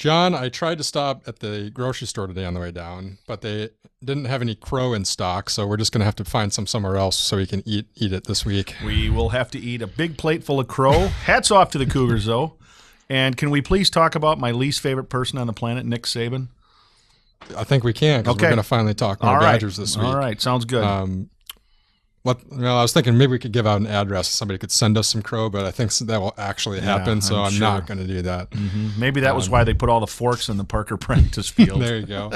John, I tried to stop at the grocery store today on the way down, but they didn't have any crow in stock, so we're just going to have to find some somewhere else so we can eat it this week. We will have to eat a big plate full of crow. Hats off to the Cougars, though. And can we please talk about my least favorite person on the planet, Nick Saban? I think we can, because we're going to finally talk more Badgers this week. All right, sounds good. I was thinking maybe we could give out an address. Somebody could send us some crow, but I think that will actually happen, so I'm not going to do that. Mm-hmm. Maybe that was why they put all the forks in the Parker practice field. There you go.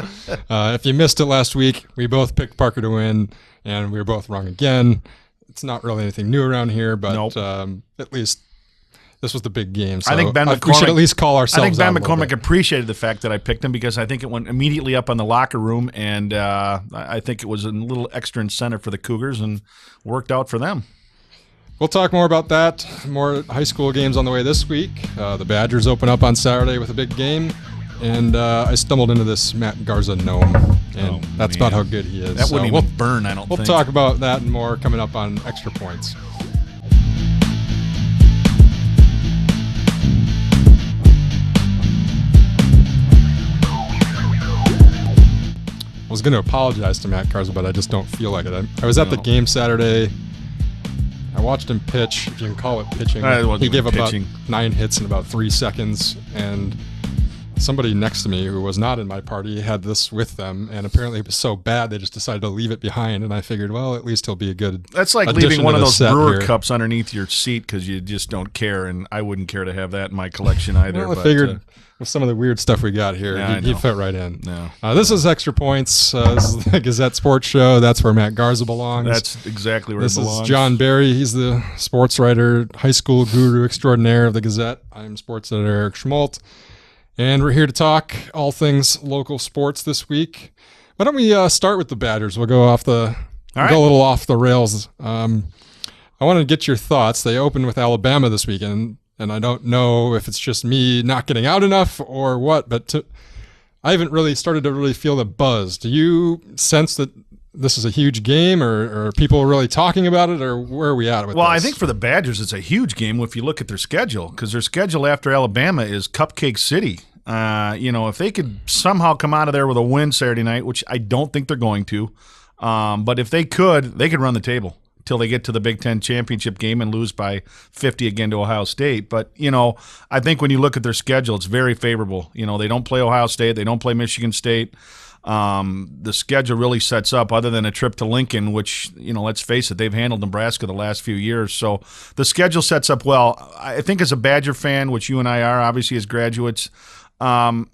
If you missed it last week, we both picked Parker to win, and we were both wrong again. It's not really anything new around here, but at least this was the big game. So I think we should at least call ourselves I think Ben out McCormick appreciated the fact that I picked him because I think it went immediately up on the locker room, and I think it was a little extra incentive for the Cougars and worked out for them. We'll talk more about that. More high school games on the way this week. The Badgers open up on Saturday with a big game, and I stumbled into this Matt Garza gnome, and that's about how good he is. That wouldn't even burn, I don't think. We'll talk about that and more coming up on Extra Points. I was going to apologize to Matt Garza, but I just don't feel like it. I was at the game Saturday. I watched him pitch, if you can call it pitching. He gave about 9 hits in about 3 seconds, and somebody next to me who was not in my party had this with them, and apparently it was so bad they just decided to leave it behind, and I figured, well, at least he'll be a good That's like leaving one of those brewer cups underneath your seat because you just don't care, and I wouldn't care to have that in my collection either. Well, I figured with some of the weird stuff we got here, he'd fit right in. This is Extra Points. This is the Gazette Sports Show. That's where Matt Garza belongs. That's exactly where he belongs. This is John Barry. He's the sports writer, high school guru extraordinaire of the Gazette. I'm sports editor Eric Schmoldt. And we're here to talk all things local sports this week. Why don't we start with the Badgers? We'll go go a little off the rails. I want to get your thoughts. They opened with Alabama this weekend, and I don't know if it's just me not getting out enough or what, but I haven't really started to really feel the buzz. Do you sense that this is a huge game, or are people really talking about it, or where are we at with this? Well, I think for the Badgers, it's a huge game if you look at their schedule, because their schedule after Alabama is Cupcake City. If they could somehow come out of there with a win Saturday night, which I don't think they're going to, but if they could run the table till they get to the Big Ten championship game and lose by 50 again to Ohio State. But, I think when you look at their schedule, it's very favorable. They don't play Ohio State. They don't play Michigan State. The schedule really sets up, other than a trip to Lincoln, which, let's face it, they've handled Nebraska the last few years. So the schedule sets up well. I think as a Badger fan, which you and I are, obviously as graduates, I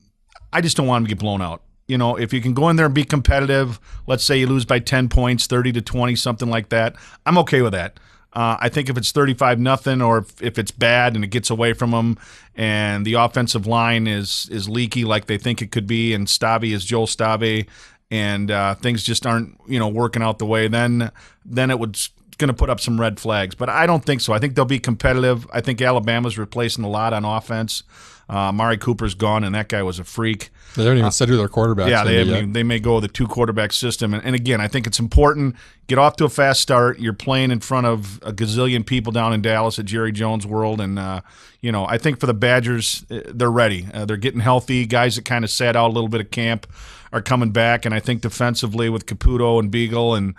just don't want them to get blown out. If you can go in there and be competitive, let's say you lose by 10 points, 30-20, something like that, I'm okay with that. I think if it's 35-0, or if it's bad and it gets away from them, and the offensive line is leaky like they think it could be, and Stavy is Joel Stavy, and things just aren't working out the way, then it was going to put up some red flags. But I don't think so. I think they'll be competitive. I think Alabama's replacing a lot on offense. Mari Cooper's gone, and that guy was a freak. They haven't even said who their quarterbacks. Yeah, they may go with a 2-quarterback system. And again, I think it's important. Get off to a fast start. You're playing in front of a gazillion people down in Dallas at Jerry Jones World. And, I think for the Badgers, they're ready. They're getting healthy. Guys that kind of sat out a little bit of camp are coming back. And I think defensively with Caputo and Beagle and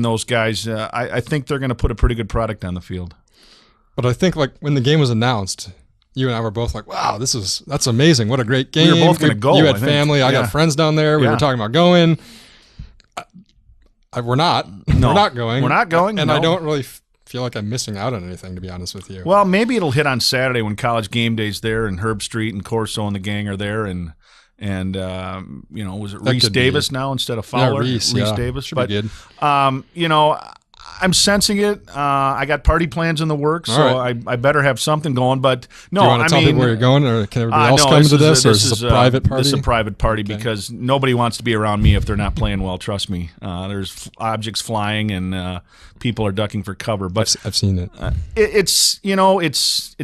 those guys, I think they're going to put a pretty good product on the field. But I think, when the game was announced, you and I were both like, wow, that's amazing. What a great game. We were both going to go. You had family. I got friends down there. We were talking about going. We're not. No. We're not going. We're not going. And I don't really feel like I'm missing out on anything, to be honest with you. Well, maybe it'll hit on Saturday when College Game Day's there and Herb Street and Corso and the gang are there. And was it Reese Davis now instead of Fowler? Yeah, Reese Davis. Should be good. I'm sensing it. I got party plans in the works, so I better have something going. But no, do you want to tell people where you're going, or can everybody else come to this? Or is this a private party? This is a private party because nobody wants to be around me if they're not playing well. Trust me. There's objects flying and people are ducking for cover. But I've seen it. It's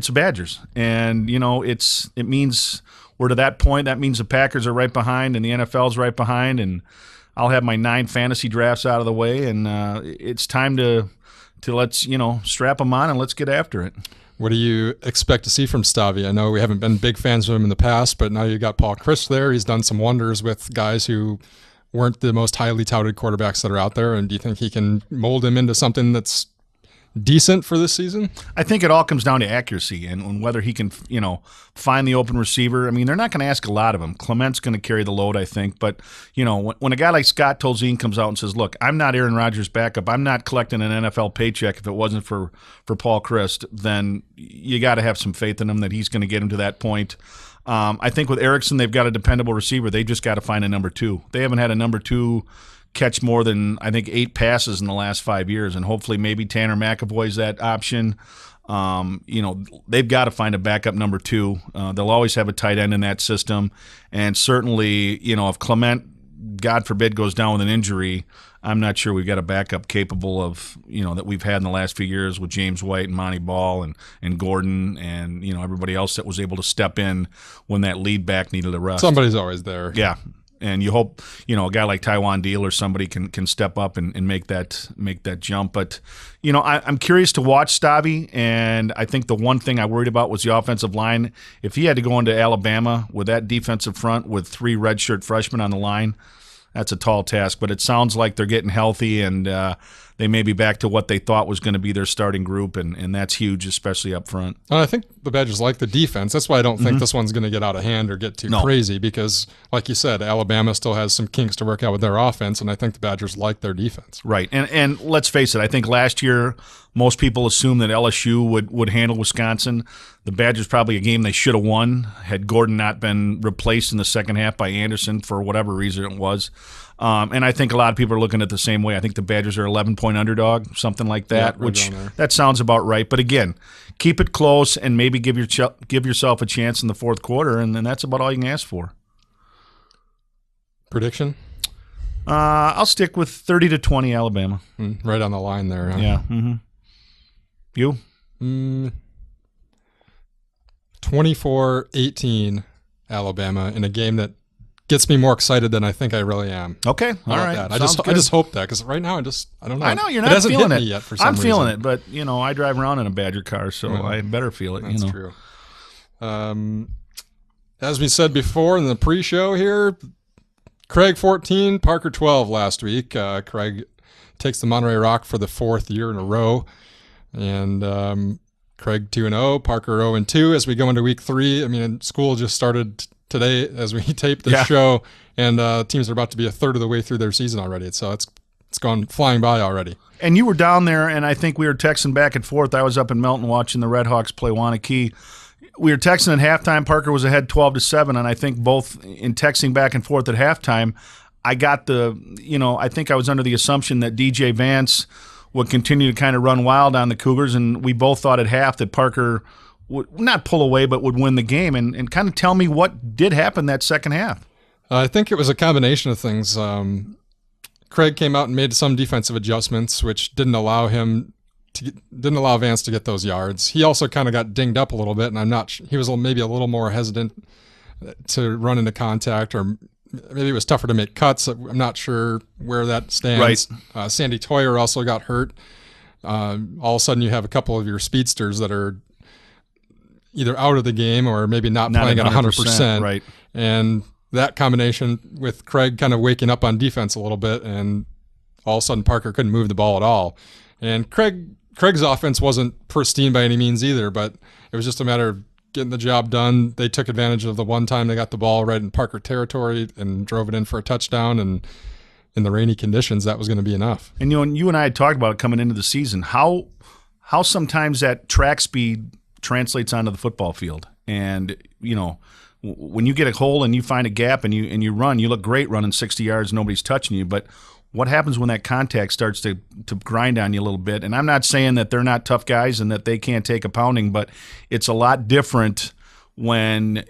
Badgers, and it means we're to that point. That means the Packers are right behind, and the NFL's right behind, and I'll have my 9 fantasy drafts out of the way, and it's time to let's strap them on and let's get after it. What do you expect to see from Stavi? I know we haven't been big fans of him in the past, but now you got Paul Chryst there. He's done some wonders with guys who weren't the most highly touted quarterbacks that are out there. And do you think he can mold him into something that's decent for this season? I think it all comes down to accuracy and whether he can, find the open receiver. I mean, they're not going to ask a lot of him. Clement's going to carry the load, I think. But, when a guy like Scott Tolzien comes out and says, look, I'm not Aaron Rodgers' backup. I'm not collecting an NFL paycheck if it wasn't for Paul Chryst, then you got to have some faith in him that he's going to get him to that point. I think with Erickson, they've got a dependable receiver. They just got to find a number two. They haven't had a number two catch more than, I think, 8 passes in the last 5 years, and hopefully maybe Tanner McAvoy's that option. They've got to find a backup number two. They'll always have a tight end in that system, and certainly, if Clement, God forbid, goes down with an injury, I'm not sure we've got a backup capable of, that we've had in the last few years with James White and Monty Ball and Gordon and, everybody else that was able to step in when that lead back needed a rest. Somebody's always there. Yeah. And you hope, a guy like Tywan Deal or somebody can step up and make that jump. But, I'm curious to watch Stavi, and I think the one thing I worried about was the offensive line. If he had to go into Alabama with that defensive front with 3 redshirt freshmen on the line, that's a tall task. But it sounds like they're getting healthy, and they may be back to what they thought was going to be their starting group, and that's huge, especially up front. And I think the Badgers like the defense. That's why I don't think this one's going to get out of hand or get too crazy because, like you said, Alabama still has some kinks to work out with their offense, and I think the Badgers like their defense. Right, and let's face it, I think last year most people assumed that LSU would handle Wisconsin. The Badgers probably a game they should have won had Gordon not been replaced in the second half by Anderson for whatever reason it was. And I think a lot of people are looking at it the same way. I think the Badgers are 11-point underdog, something like that, right, which that sounds about right. But again, keep it close and maybe give yourself a chance in the fourth quarter, and then that's about all you can ask for. Prediction? I'll stick with 30-20 Alabama. Right on the line there. Huh? Yeah. You? 24-18 Alabama in a game that gets me more excited than I think I really am. Okay, all right. I just hope that because right now I don't know. I know you're not feeling it yet for some reason. I'm feeling it, but I drive around in a Badger car, so I better feel it. That's true. As we said before in the pre-show here, Craig 14, Parker 12 last week. Craig takes the Monterey Rock for the 4th year in a row, and Craig 2-0, Parker 0-2 as we go into week 3. I mean, school just started today as we tape this show, and teams are about to be a third of the way through their season already. So it's gone flying by already. And you were down there, and I think we were texting back and forth. I was up in Melton watching the Red Hawks play Wanakee. We were texting at halftime. Parker was ahead 12-7, and I think both in texting back and forth at halftime, I got I think I was under the assumption that DJ Vance would continue to kind of run wild on the Cougars, and we both thought at half that Parker would not pull away but would win the game. And kind of tell me what did happen that second half. I think it was a combination of things. Craig came out and made some defensive adjustments, which didn't allow Vance to get those yards. He also kind of got dinged up a little bit, and he was maybe a little more hesitant to run into contact, or maybe it was tougher to make cuts. I'm not sure where that stands. Right. Sandy Toyer also got hurt. All of a sudden you have a couple of your speedsters that are either out of the game or maybe not playing at 100%. Right. And that combination with Craig kind of waking up on defense a little bit, and all of a sudden Parker couldn't move the ball at all. And Craig's offense wasn't pristine by any means either, but it was just a matter of getting the job done. They took advantage of the one time they got the ball right in Parker territory and drove it in for a touchdown, and in the rainy conditions, that was going to be enough. And you and I had talked about it coming into the season, how sometimes that track speed translates onto the football field. And, when you get a hole and you find a gap and you run, you look great running 60 yards, nobody's touching you. But what happens when that contact starts to grind on you a little bit? And I'm not saying that they're not tough guys and that they can't take a pounding, but it's a lot different when,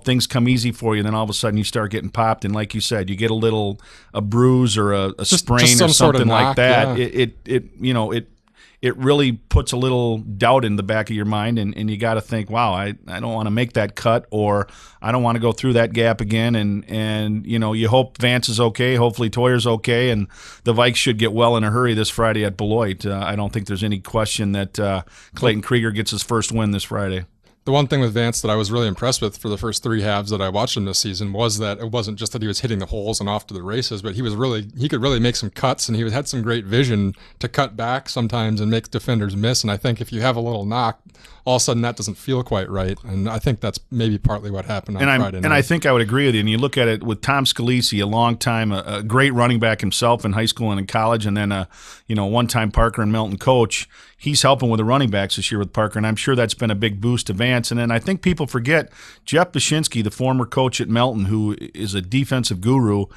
things come easy for you, then all of a sudden you start getting popped. And like you said, you get a bruise or a sprain or something like that. Yeah. it really puts a little doubt in the back of your mind, and you got to think, wow, I don't want to make that cut, or I don't want to go through that gap again. And you hope Vance is okay. Hopefully Toyer's okay, and the Vikes should get well in a hurry this Friday at Beloit. I don't think there's any question that Clayton Krieger gets his first win this Friday. The one thing with Vance that I was really impressed with for the first 3 halves that I watched him this season was that it wasn't just that he was hitting the holes and off to the races, but he could really make some cuts, and he had some great vision to cut back sometimes and make defenders miss. And I think if you have a little knock, all of a sudden that doesn't feel quite right. And I think that's maybe partly what happened on Friday night. And I think I would agree with you. And you look at it with Tom Scalisi, a long time, a great running back himself in high school and in college, and then a one-time Parker and Milton coach. He's helping with the running backs this year with Parker, and I'm sure that's been a big boost to Vance. And then I think people forget Jeff Bashinsky, the former coach at Melton, who is a defensive guru.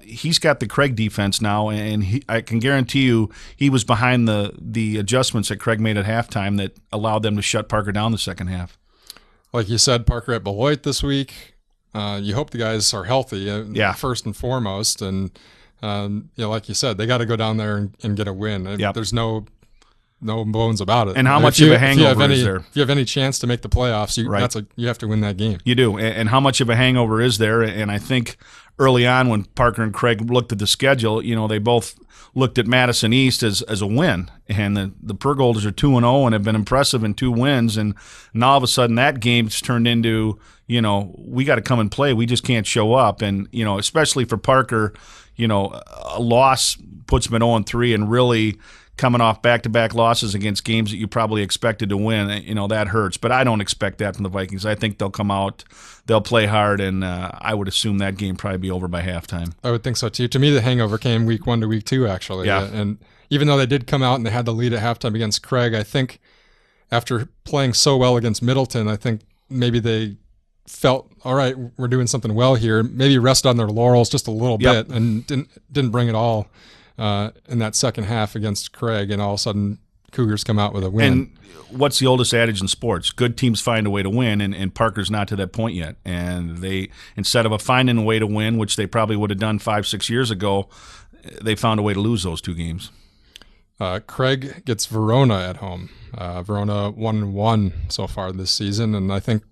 He's got the Craig defense now, and I can guarantee you he was behind the adjustments that Craig made at halftime that allowed them to shut Parker down the second half. Like you said, Parker at Beloit this week. You hope the guys are healthy, first and foremost. And like you said, they got to go down there and get a win. Yep. There's no bones about it. And how much of a hangover is there? If you have any chance to make the playoffs, you have to win that game. You do. And how much of a hangover is there? And I think early on when Parker and Craig looked at the schedule, they both looked at Madison East as a win. And the Pergolders are 2-0 and have been impressive in 2 wins. And all of a sudden that game's turned into, we got to come and play. We just can't show up. And, especially for Parker, a loss puts him at 0-3, and really coming off back-to-back losses against games that you probably expected to win, that hurts. But I don't expect that from the Vikings. I think they'll come out, they'll play hard, and I would assume that game probably be over by halftime. I would think so too. To me, the hangover came week 1 to week 2, actually. Yeah. And even though they did come out and they had the lead at halftime against Craig, I think after playing so well against Middleton, I think maybe they felt, all right, we're doing something well here. Maybe rested on their laurels just a little bit and didn't bring it all in that second half against Craig, and all of a sudden Cougars come out with a win. And what's the oldest adage in sports? Good teams find a way to win, and Parker's not to that point yet. And they, instead of finding a way to win, which they probably would have done 5-6 years ago, they found a way to lose those 2 games. Craig gets Verona at home. Verona 1-1 so far this season, and I think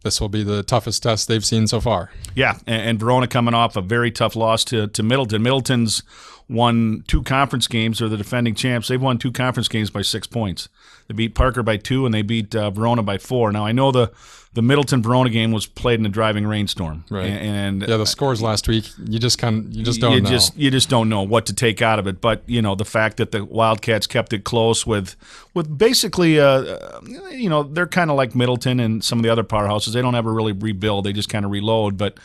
this will be the toughest test they've seen so far. Yeah, and Verona coming off a very tough loss to Middleton. Middleton's won 2 conference games. They're the defending champs. They've won 2 conference games by 6 points. They beat Parker by 2, and they beat Verona by 4. Now, I know the Middleton-Verona game was played in a driving rainstorm. Right. And the scores last week, you just don't know. You just don't know what to take out of it. But, the fact that the Wildcats kept it close with basically, they're kind of like Middleton and some of the other powerhouses. They don't ever really rebuild. They just kind of reload. But,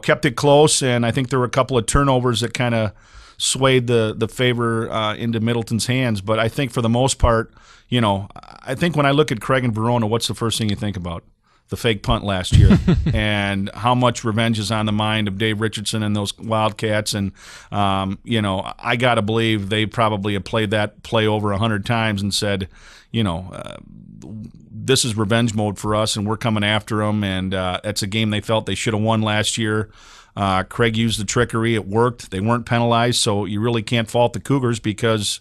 kept it close, and I think there were a couple of turnovers that kind of swayed the favor into Middleton's hands. But I think for the most part, I think when I look at Craig and Verona, what's the first thing you think about? The fake punt last year and how much revenge is on the mind of Dave Richardson and those Wildcats. And, I got to believe they probably have played that play over 100 times and said, this is revenge mode for us, and we're coming after them. And it's a game they felt they should have won last year. Craig used the trickery. It worked. They weren't penalized, so you really can't fault the Cougars because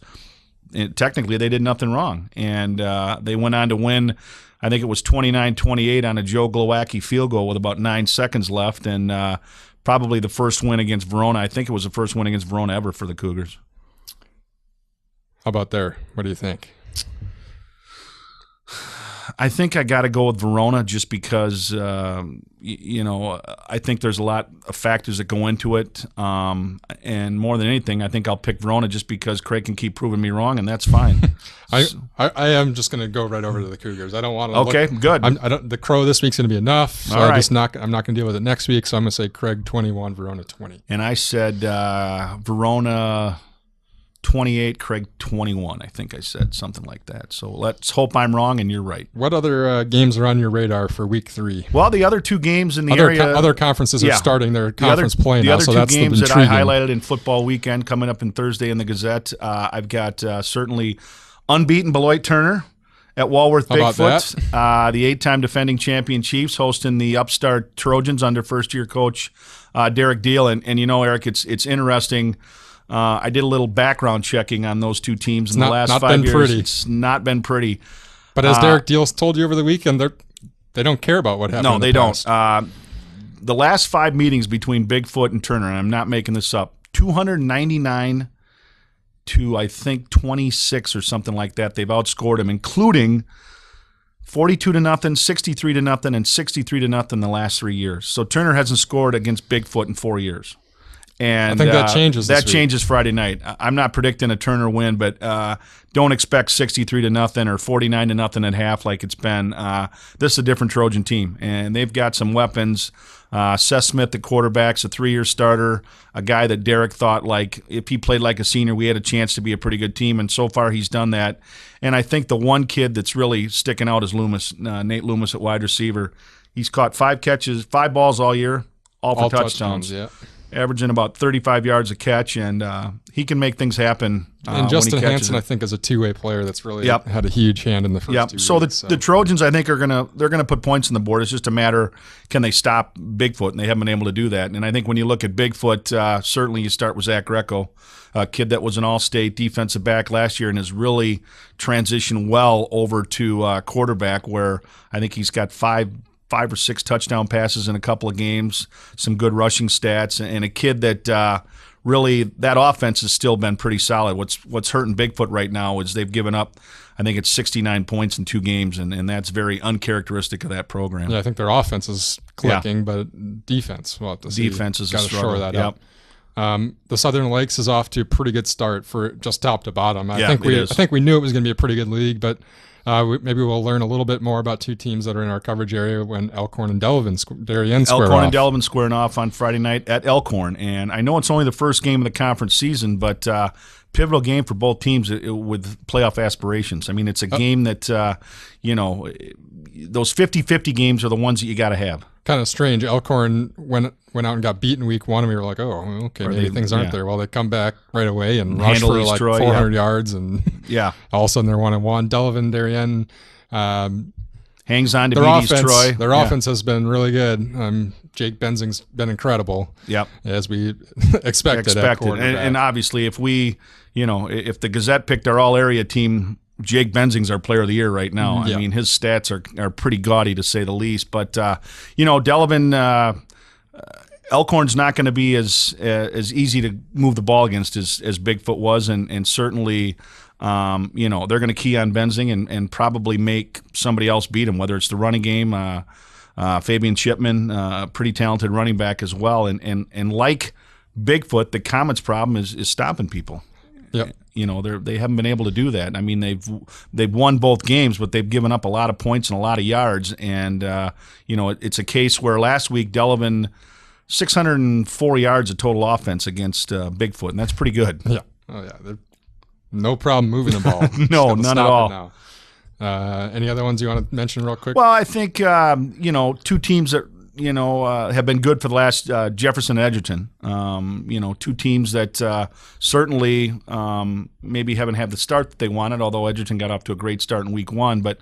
technically they did nothing wrong. And they went on to win, I think it was 29-28 on a Joe Glowacki field goal with about 9 seconds left, and probably the first win against Verona. I think it was the first win against Verona ever for the Cougars. How about there? What do you think? I think I got to go with Verona just because, I think there's a lot of factors that go into it. And more than anything, I think I'll pick Verona just because Craig can keep proving me wrong, and that's fine. I am just going to go right over to the Cougars. I don't want to. Okay, good. The Crow this week's going to be enough. So All right. I'm not going to deal with it next week. So I'm going to say Craig 21, Verona 20. And I said Verona 28, Craig 21, I think I said, something like that. So let's hope I'm wrong and you're right. What other games are on your radar for week 3? Well, the other 2 games in the area. Other conferences are starting their conference play now, so that's the other 2 games that intriguing. I highlighted in football weekend coming up in Thursday in the Gazette. I've got certainly unbeaten Beloit Turner at Walworth Bigfoot. The 8-time defending champion Chiefs hosting the upstart Trojans under first-year coach Derek Deal. And Eric, it's interesting. I did a little background checking on those two teams in the last not 5 been years. pretty. It's not been pretty. But as Derek Deals told you over the weekend, they don't care about what happened. No, in the they past. don't. The last 5 meetings between Bigfoot and Turner, and I'm not making this up, 299 to I think 26 or something like that. They've outscored him, including 42-0, 63-0, and 63-0 the last 3 years. So Turner hasn't scored against Bigfoot in 4 years. And I think that changes. That changes Friday night. I'm not predicting a Turner win, but don't expect 63-0 or 49-0 at half like it's been. This is a different Trojan team, and they've got some weapons. Seth Smith, the quarterback's a 3-year starter, a guy that Derek thought like if he played like a senior, we had a chance to be a pretty good team, and so far he's done that. And I think the one kid that's really sticking out is Loomis, Nate Loomis at wide receiver. He's caught 5 catches, 5 balls all year, all for touchdowns. Yeah. Averaging about 35 yards a catch, and he can make things happen. And Justin Hansen, I think, is a two-way player that's really had a huge hand in the first 2 weeks. So the Trojans, I think, they're gonna put points on the board. It's just a matter, can they stop Bigfoot, and they haven't been able to do that. And I think when you look at Bigfoot, certainly you start with Zach Greco, a kid that was an all-state defensive back last year and has really transitioned well over to quarterback, where I think he's got 5 or 6 touchdown passes in a couple of games, some good rushing stats, and a kid that really that offense has still been pretty solid. What's hurting Bigfoot right now is they've given up, I think it's 69 points in 2 games, and that's very uncharacteristic of that program. Yeah, I think their offense is clicking, but defense, we'll have to see. Defense is got to shore that up. The Southern Lakes is off to a pretty good start for just top to bottom. I think we knew it was going to be a pretty good league, but maybe we'll learn a little bit more about 2 teams that are in our coverage area when Elkhorn and Darien square off. Elkhorn and Delavan squaring off on Friday night at Elkhorn. And I know it's only the first game of the conference season, but pivotal game for both teams with playoff aspirations. I mean, it's a game that, those 50-50 games are the ones that you got to have. Kind of strange. Elkhorn went out and got beaten week 1, and we were like, oh, okay, maybe things aren't there. Well, they come back right away and rush for like 400 yards, and all of a sudden they're 1-1. Delavan, Darien hangs on to beat East Troy. Their offense has been really good. Jake Benzing's been incredible. Yep, as we expected. And obviously, if if the Gazette picked our all-area team, Jake Benzing's our player of the year right now. I mean, his stats are pretty gaudy to say the least. But Delavan, Elkhorn's not going to be as easy to move the ball against as Bigfoot was, and certainly, they're going to key on Benzing and probably make somebody else beat him, whether it's the running game. Fabian Shipman, pretty talented running back as well, and like Bigfoot, the Comets' problem is stopping people. Yep. They haven't been able to do that. I mean, they've won both games, but they've given up a lot of points and a lot of yards. And it's a case where last week Delavan 604 yards of total offense against Bigfoot, and that's pretty good. Yeah. Oh yeah. No problem moving the ball. No, none at all. Any other ones you want to mention real quick? Well, I think 2 teams that have been good for the last Jefferson and Edgerton. 2 teams that certainly maybe haven't had the start that they wanted, although Edgerton got off to a great start in week 1. But,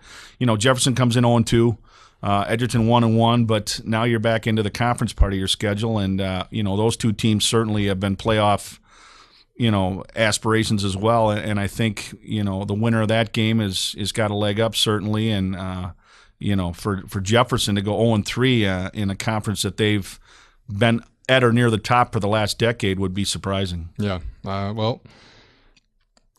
Jefferson comes in 0-2, Edgerton 1-1, but now you're back into the conference part of your schedule. And, those 2 teams certainly have been playoff, aspirations as well. And I think, the winner of that game is got a leg up certainly. And, for Jefferson to go 0-3 in a conference that they've been at or near the top for the last decade would be surprising. Yeah. Well,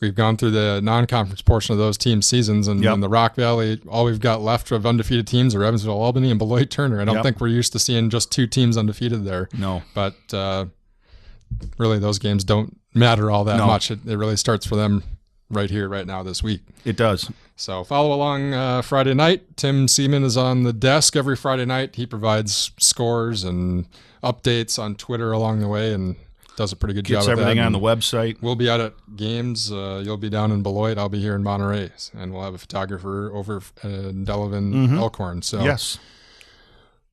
we've gone through the non-conference portion of those team seasons, and in the Rock Valley, all we've got left of undefeated teams are Evansville, Albany, and Beloit Turner. I don't think we're used to seeing just 2 teams undefeated there. No. But really, those games don't matter all that much. It really starts for them right here, right now, this week. It does. So follow along Friday night. Tim Seaman is on the desk every Friday night. He provides scores and updates on Twitter along the way and does a pretty good job of that. Gets everything on the website. We'll be out at games. You'll be down in Beloit. I'll be here in Monterey. And we'll have a photographer over in Delavan, Elkhorn. So yes.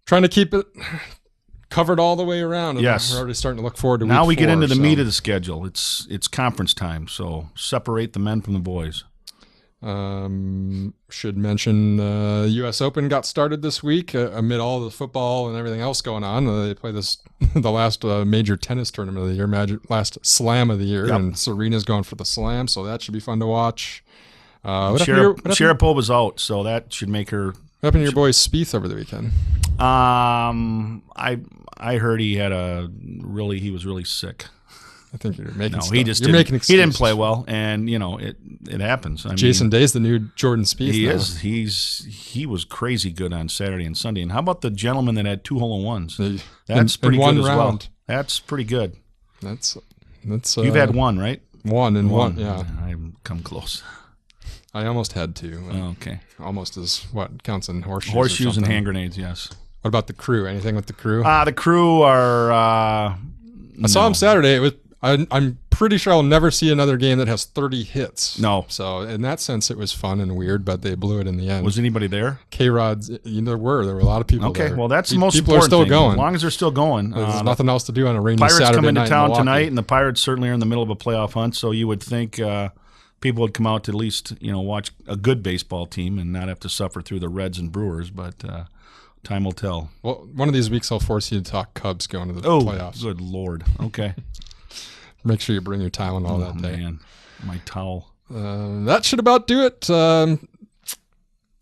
Trying to keep it covered all the way around. Yes. We're already starting to look forward to week 4. Now we get into the meat of the schedule. It's conference time, so separate the men from the boys. Should mention U.S. Open got started this week amid all the football and everything else going on. They play the last major tennis tournament of the year, last slam of the year, and Serena's going for the slam, so that should be fun to watch. Sharapova's out, so that should make her. What happened to your boy Spieth over the weekend? I heard he was really sick. I think you're making. No, he didn't play well, and it happens. Jason Day's the new Jordan Spieth. He is. He was crazy good on Saturday and Sunday. And how about the gentleman that had 2 hole-in-ones? That's pretty good as well. That's pretty good. That's. You've had one, right? One. Yeah, I've come close. I almost had 2. Okay. Almost is what counts in horseshoes. Horseshoes and hand grenades. Yes. What about the crew? Anything with the crew? The crew are. I saw him Saturday. It was. I'm pretty sure I'll never see another game that has 30 hits. No. So in that sense, it was fun and weird, but they blew it in the end. Was anybody there? K-Rod's, there were a lot of people there. Okay, well, that's the most people important are still thing. going. As long as they're still going. There's nothing else to do on a rainy Pirates Saturday come into night town in tonight, and the Pirates certainly are in the middle of a playoff hunt, so you would think people would come out to at least watch a good baseball team and not have to suffer through the Reds and Brewers, but time will tell. Well, one of these weeks I'll force you to talk Cubs going to the playoffs. Good Lord. Okay. Make sure you bring your Tylenol that day. Man, my towel. That should about do it. Let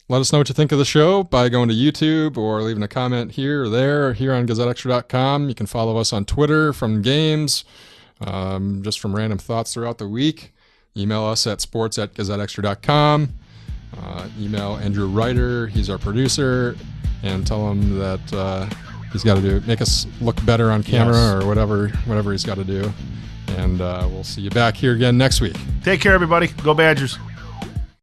us know what you think of the show by going to YouTube or leaving a comment here or there or here on GazetteXtra.com. You can follow us on Twitter from games, just from random thoughts throughout the week. Email us at sports@GazetteXtra.com. Email Andrew Ryder. He's our producer. And tell him that he's got to make us look better on camera or whatever he's got to do. And we'll see you back here again next week. Take care, everybody. Go Badgers.